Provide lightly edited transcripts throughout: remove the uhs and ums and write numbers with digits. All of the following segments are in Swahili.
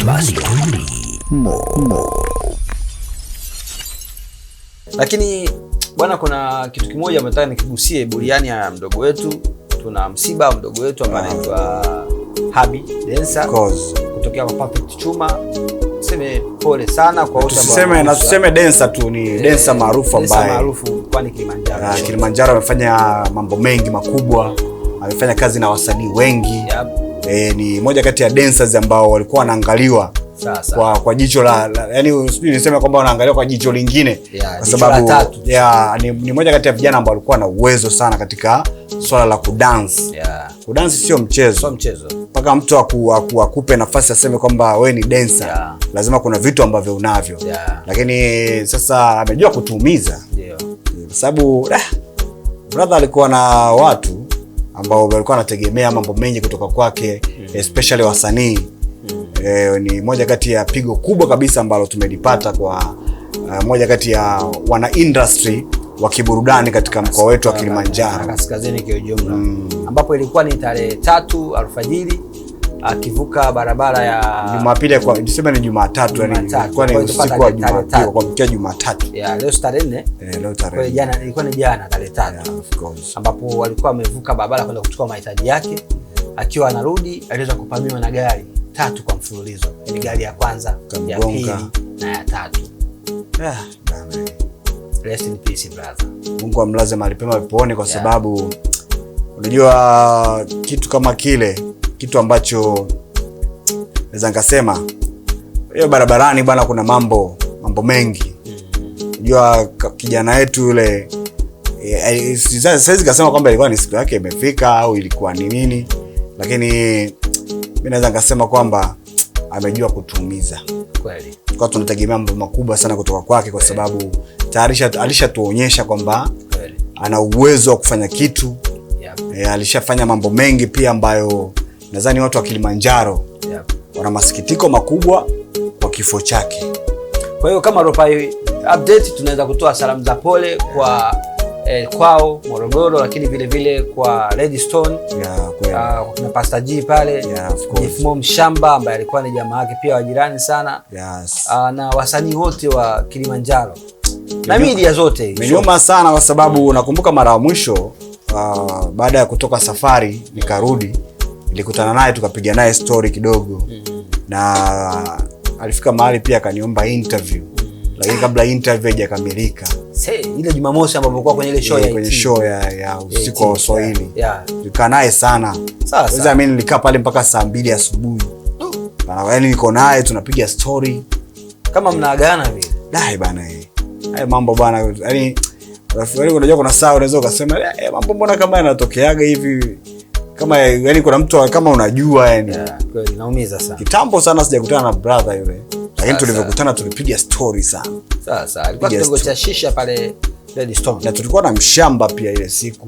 Mastori Mo. Lakini bwana, kuna kitu kimoja nataka nikigusie, buriani ya mdogo wetu. Tuna msiba mdogo wetu ambaye anaitwa Habi Densa kutokea kwa Perfect Chuma. Tuseme pole sana kwa wote ambao tuseme Densa tu ni Densa maarufu ambaye maarufu kwani Kilimanjaro. Kilimanjaro amefanya mambo mengi makubwa, amefanya kazi na wasanii wengi. Ni moja kati ya dancers ambao walikuwa wanaangaliwa kwa jicho la yani usijui niseme kwamba wanaangaliwa kwa jicho lingine, kwa sababu ni moja kati ya vijana ambao walikuwa na uwezo sana katika swala la kudance. Kudance sio mchezo. Mpaka mtu akupe nafasi aseme kwamba wewe ni dancer, lazima kuna vitu ambavyo unavyo. Lakini sasa amejua kutuumiza. Kwa sababu brother alikuwa na watu ambao walikuwa wanategemea mambo mengi kutoka kwake, especially wasanii. Ni moja kati ya pigo kubwa kabisa ambalo tumelipata kwa moja kati ya wana industry wa kiburudani katika mkoa wetu wa Kilimanjaro kaskazini kwa ujumla, ambapo ilikuwa ni tarehe 3 alfajiri akivuka barabara ya Jumapili, kwa tuseme ni Jumatatu, yani ilikuwa ni usiku wa Jumapili kwa mkia Jumatatu. Leo tarehe 4. Leo tarehe. Kwa jana ilikuwa ni jana tarehe 3. Of course. Ambapo walikuwa wamevuka barabara kwenda kuchukua mahitaji yake. Akiwa anarudi aliweza kupamiwa na gari 3 kwa mfululizo. Ni gari ya kwanza, ya pili na ya 3. Rest in peace brother. Mungu amlaze mahali pema peponi, kwa sababu unajua kitu kama kile, kitu ambacho naweza nikasema hiyo barabarani bwana, kuna mambo mengi. Unajua kijana wetu yule siwezi kusema kwamba ilikuwa ni siku yake imefika au ilikuwa ni nini, lakini mimi naweza nikasema kwamba amejua kutuumiza kweli. Kwa tunategemea mambo makubwa sana kutoka kwake, kwa sababu tayari alishatuonyesha kwamba ana uwezo wa kufanya kitu. Alishafanya mambo mengi pia ambayo nadhani watu wa Kilimanjaro wana masikitiko makubwa kwa kifo chake. Kwa hiyo kama Ropai update, tunaweza kutoa salamu za pole kwa kwao Morogoro, lakini vile vile kwa Redstone, kuna Pastor G pale, Jifmo Shamba ambaye alikuwa ni jamaa yake pia wa jirani sana. Na wasanii wote wa Kilimanjaro na media zote. Nimenyoma sana kwa sababu nakumbuka mara ya mwisho baada ya kutoka safari nikarudi, nilikutana naye tukapiga naye story kidogo. Na alifika mahali pia akaniomba interview. Lakini kabla interview haijakamilika, ile Jumamosi ambapo kwa kwenye ile show ya usiku wa Swahili, tulikaa naye sana. Sasa mimi nilikaa pale mpaka saa 2 asubuhi. Yaani niko naye tunapiga story kama mnaagana vile. Dai bana, hayo mambo bana, yaani unajua kuna saa unaweza ukasema mambo mbona kama yanatokeaga hivi, kama yaani kuna mtu kama unajua yani. Kweli naumiza sana. Kitambo sana sijakutana na brother yule. Lakini tulivyokutana tulipiga story sana. Sasa alikuwa kidogo cha shisha pale Redstone. Na tulikuwa na mshamba pia ile siku.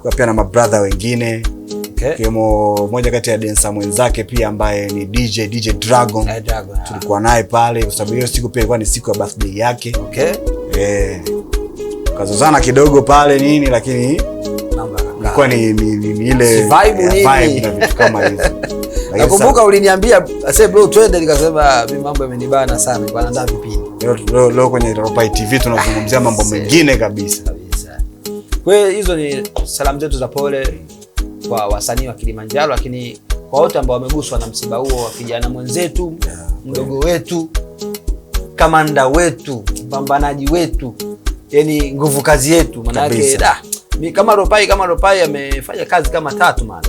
Kwa pia na mabrother wengine. Kemo moja kati ya dancer mwenzake pia ambaye ni DJ Dragon. Tulikuwa naye pale kwa sababu hiyo siku pia ilikuwa ni siku ya birthday yake. Kazozana kidogo pale nini, lakini ilikuwa ni ile vibe na vitu kama hizo. Nakumbuka uliniambia ase bro twende, nikasema mimi mambo yamenibana sana, kwa naandaa vipindi. Leo kwenye Ropai TV tunazungumzia mambo mengine kabisa. Kwa hiyo hizo ni salamu zetu za pole kwa wasanii wa Kilimanjaro, lakini kwa wote ambao wameguswa na msiba huo wa kijana mwenzetu, mdogo wetu, kamanda wetu, mpambanaji wetu, yani nguvu kazi yetu. Maana yake kama Ropai amefanya kazi kama 3 maana.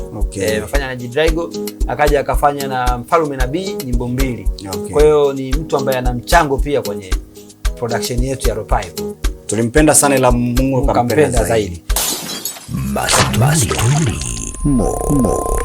Amefanya na Jidrago, akaja akafanya na Mfalme Nabii nyimbo 2. Kwa hiyo ni mtu ambaye ana mchango pia kwenye production yetu ya Ropai. Tulimpenda sana, ila Mungu kampenda zaidi. Mastori Mo.